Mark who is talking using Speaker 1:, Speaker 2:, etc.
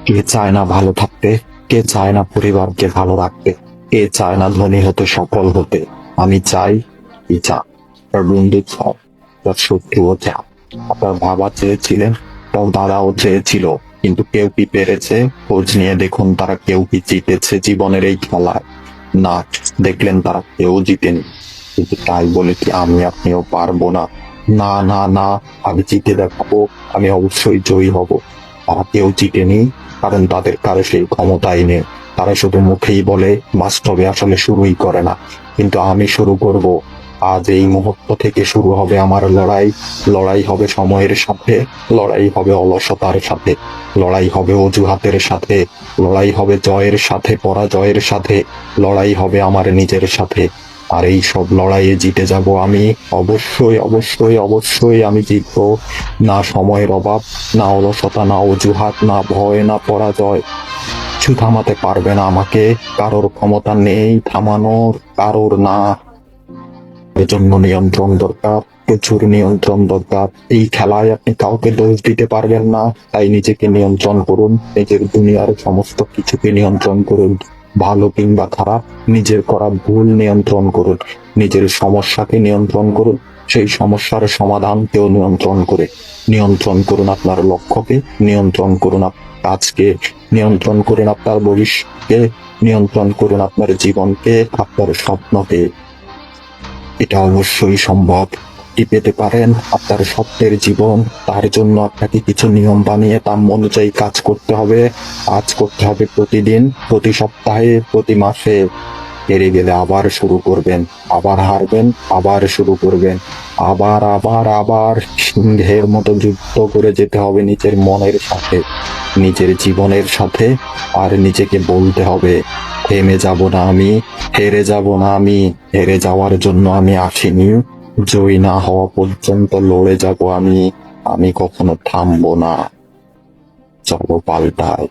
Speaker 1: কে চায় না ভালো থাকতে? কে চায় না পরিবারকে ভালো রাখতে? কে চায় না ধনী হতে, সফল হতে? আমি চাই, চা তার বন্ধু চাও, তার শত্রুও চাও। আপনার বাবা চেয়েছিলেন, তাও দাদাও চেয়েছিল, কিন্তু কেউ কি পেরেছে? খোঁজ নিয়ে দেখুন, তারা কেউ কি জিতেছে জীবনের এই খেলায়? না, দেখলেন তারা কেউ জিতেনি। কিন্তু তাই বলে কি আমি আপনিও পারবো না? না না না, আমি জিতে দেখাবো, আমি অবশ্যই জয়ী হব। তারা কেউ জিতেনি, কারণ তাদের কারো সেই ক্ষমতাই নেই। তারা শুধু মুখেই বলে, বাস্তবে আসলে শুরুই করে না। কিন্তু আমি শুরু করব। আজ এই মুহূর্ত থেকে শুরু হবে আমার লড়াই। লড়াই হবে সময়ের সাথে, লড়াই হবে অলসতার সাথে, লড়াই হবে অজুহাতের সাথে, লড়াই হবে জয়ের সাথে, পরাজয়ের সাথে, লড়াই হবে আমার নিজের সাথে। আর এই সব লড়াইয়ে জিতে যাব আমি। অবশ্যই অবশ্যই অবশ্যই আমি জিতবো। না সময়ের অভাব, না অলসতা, না অজুহাত, না ভয়, না পরাজয়, কিছু থামাতে পারবে না আমাকে। কারোর ক্ষমতা নেই থামানোর, কারোর না। এজন্য নিয়ন্ত্রণ দরকার, প্রচুর নিয়ন্ত্রণ দরকার। এই খেলায় আপনি কাউকে দোষ দিতে পারবেন না, তাই নিজেকে নিয়ন্ত্রণ করুন। নিজের দুনিয়ার সমস্ত কিছুকে নিয়ন্ত্রণ করুন, ভালো কিংবা খারাপ। নিজের করা ভুল নিয়ন্ত্রণ করুন, নিজের সমস্যাকে নিয়ন্ত্রণ করুন, সেই সমস্যার সমাধানকেও নিয়ন্ত্রণ করে নিয়ন্ত্রণ করুন আপনার লক্ষ্যকে, নিয়ন্ত্রণ করুন কাজকে, নিয়ন্ত্রণ করুন আপনার ভবিষ্যৎকে, নিয়ন্ত্রণ করুন আপনার জীবনকে, আপনার স্বপ্নকে। এটা অবশ্যই সম্ভব। কি পেতে পারেন আপনার স্বপ্নের জীবন? তার জন্য আপনাকে কিছু নিয়ম বানিয়ে তার অনুযায়ী কাজ করতে হবে। কাজ করতে হবে প্রতিদিন, প্রতি সপ্তাহে, প্রতি মাসে। হেরে গেলে আবার শুরু করবেন, আবার হারবেন, আবার শুরু করবেন, আবার আবার আবার সিংহের মতো যুদ্ধ করে যেতে হবে নিজের মনের সাথে, নিজের জীবনের সাথে। আর নিজেকে বলতে হবে, থেমে যাব না আমি, হেরে যাব না আমি। হেরে যাওয়ার জন্য আমি আসিনি, জয়ী না হওয়া পর্যন্ত লড়ে যাব আমি। আমি কখনো থামবো না। চলো পাল্টাই।